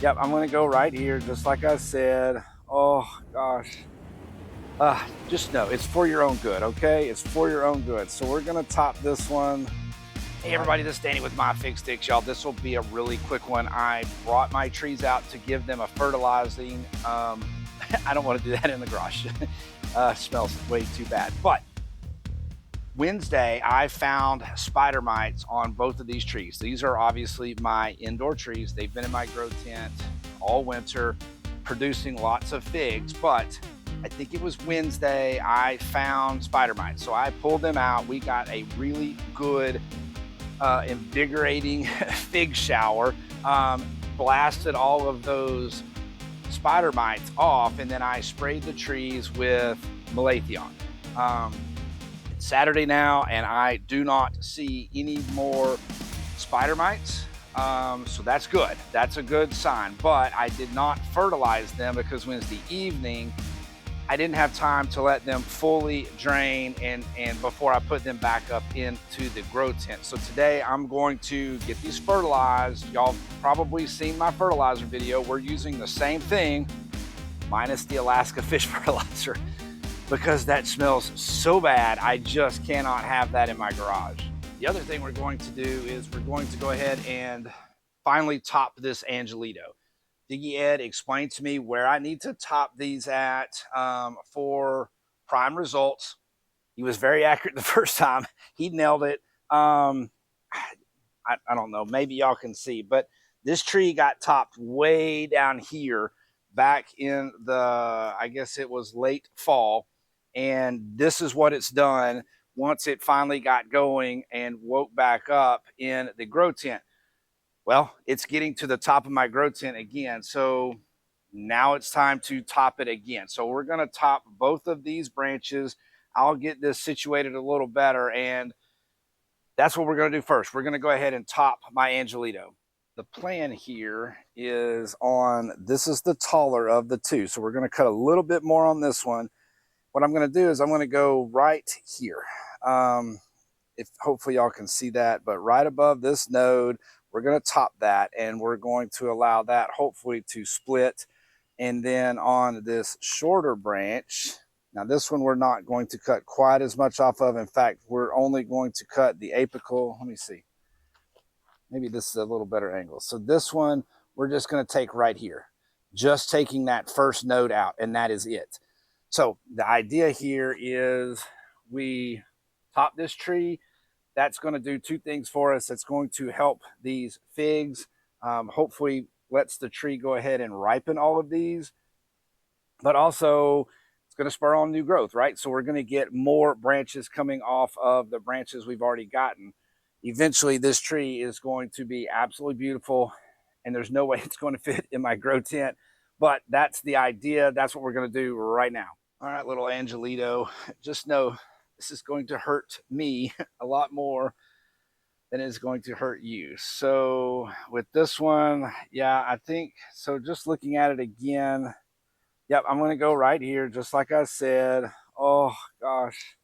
Yep, I'm gonna go right here, just like I said. Oh gosh. Just know it's for your own good, okay? It's for your own good. So we're gonna top this one. Hey everybody, this is Danny with MyFigStix, y'all. This will be a really quick one. I brought my trees out to give them a fertilizing. I don't want to do that in the garage. Smells way too bad. But Wednesday, I found spider mites on both of these trees. These are obviously my indoor trees. They've been in my grow tent all winter, producing lots of figs, but I think it was Wednesday I found spider mites. So I pulled them out. We got a really good, invigorating fig shower, blasted all of those spider mites off, and then I sprayed the trees with malathion. It's Saturday now, and I do not see any more spider mites. So that's good. That's a good sign. But I did not fertilize them because Wednesday evening, I didn't have time to let them fully drain and before I put them back up into the grow tent. So today I'm going to get these fertilized. Y'all probably seen my fertilizer video. We're using the same thing minus the Alaska fish fertilizer because that smells so bad. I just cannot have that in my garage. The other thing we're going to do is we're going to go ahead and finally top this Angelito. Diggy Ed explained to me where I need to top these at for prime results. He was very accurate the first time. He nailed it. I don't know. Maybe y'all can see, but this tree got topped way down here back in the, I guess it was late fall. And this is what it's done once it finally got going and woke back up in the grow tent. Well, it's getting to the top of my grow tent again. So now it's time to top it again. So we're going to top both of these branches. I'll get this situated a little better. And that's what we're going to do first. We're going to go ahead and top my Angelito. The plan here is this is the taller of the two. So we're going to cut a little bit more on this one. What I'm going to do is I'm going to go right here. If hopefully y'all can see that, but right above this node, we're going to top that, and we're going to allow that hopefully to split. And then on this shorter branch, now this one we're not going to cut quite as much off of. In fact, we're only going to cut the apical. Let me see. Maybe this is a little better angle. So this one, we're just going to take right here, just taking that first node out, and that is it. So the idea here is we top this tree. That's going to do two things for us. It's going to help these figs, hopefully lets the tree go ahead and ripen all of these, but also it's going to spur on new growth, right? So we're going to get more branches coming off of the branches we've already gotten. Eventually this tree is going to be absolutely beautiful, and there's no way it's going to fit in my grow tent, but that's the idea. That's what we're going to do right now. All right, little Angelito, just know this is going to hurt me a lot more than it's going to hurt you. So with this one, yeah, I think, so just looking at it again, yep, I'm going to go right here, just like I said. Oh, gosh.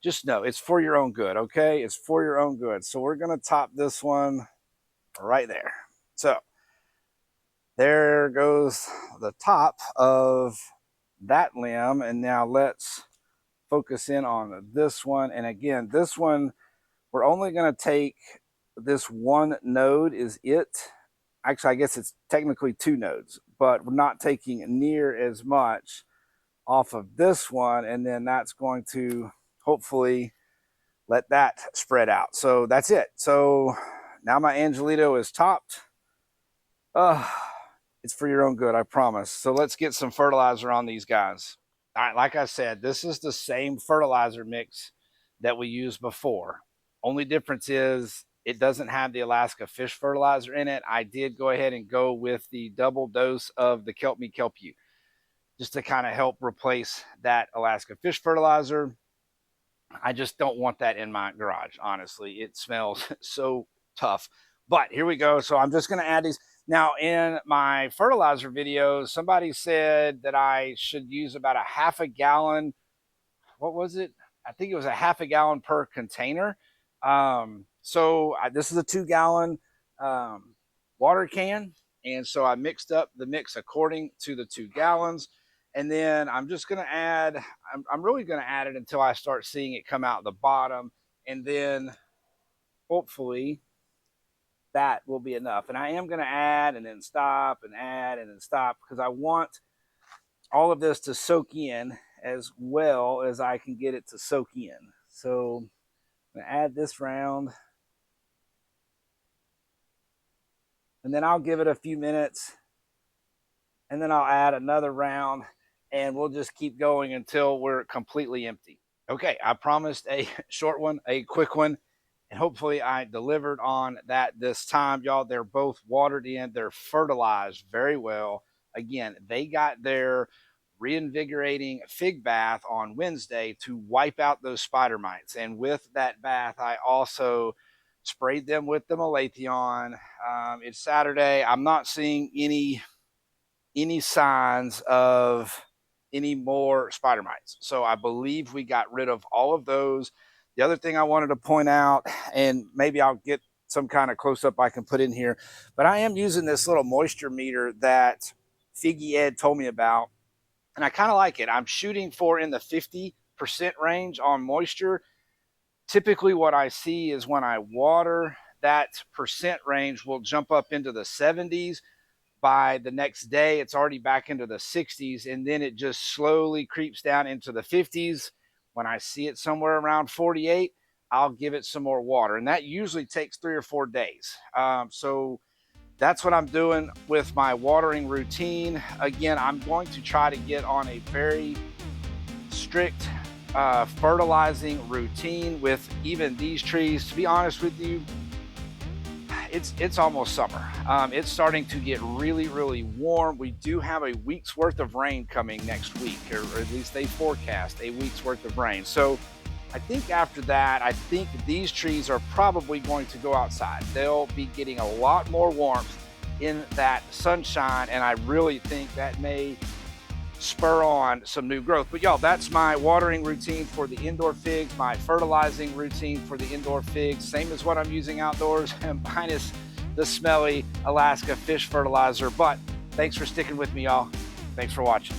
Just know it's for your own good, okay? It's for your own good. So we're going to top this one right there. So there goes the top of that limb, and now let's focus in on this one. And again, this one, we're only going to take this one node is it. Actually, I guess it's technically two nodes, but we're not taking near as much off of this one, and then that's going to hopefully let that spread out. So that's it. So now my Angelito is topped. It's for your own good, I promise. So let's get some fertilizer on these guys. All right, like I said, this is the same fertilizer mix that we used before. Only difference is it doesn't have the Alaska fish fertilizer in it. I did go ahead and go with the double dose of the Kelp Me Kelp You, just to kind of help replace that Alaska fish fertilizer. I just don't want that in my garage, honestly. It smells so tough. But here we go. So I'm just going to add these. Now, in my fertilizer video, somebody said that I should use about a half a gallon. What was it? I think it was a half a gallon per container. So this is a 2-gallon water can. And so I mixed up the mix according to the 2 gallons. And then I'm just going to add, I'm really going to add it until I start seeing it come out the bottom. And then hopefully that will be enough. And I am going to add and then stop and add and then stop, because I want all of this to soak in as well as I can get it to soak in. So I'm going to add this round, and then I'll give it a few minutes, and then I'll add another round, and we'll just keep going until we're completely empty. Okay, I promised a short one, a quick one, and hopefully I delivered on that this time, y'all. They're both watered in. They're fertilized very well. Again, they got their reinvigorating fig bath on Wednesday to wipe out those spider mites. And with that bath, I also sprayed them with the malathion. It's Saturday. I'm not seeing any signs of any more spider mites. So I believe we got rid of all of those. The other thing I wanted to point out, and maybe I'll get some kind of close-up I can put in here, but I am using this little moisture meter that Figgy Ed told me about, and I kind of like it. I'm shooting for in the 50% range on moisture. Typically what I see is when I water, that percent range will jump up into the 70s. By the next day, it's already back into the 60s, and then it just slowly creeps down into the 50s. When I see it somewhere around 48, I'll give it some more water, and that usually takes 3 or 4 days. So that's what I'm doing with my watering routine. Again, I'm going to try to get on a very strict fertilizing routine with even these trees. To be honest with you, it's almost summer. It's starting to get really warm. We do have a week's worth of rain coming next week, or at least they forecast a week's worth of rain. So I think after that, I think these trees are probably going to go outside. They'll be getting a lot more warmth in that sunshine, and I really think that may spur on some new growth. But y'all, that's my watering routine for the indoor figs, my fertilizing routine for the indoor figs, same as what I'm using outdoors, minus the smelly Alaska fish fertilizer. But thanks for sticking with me, y'all. Thanks for watching.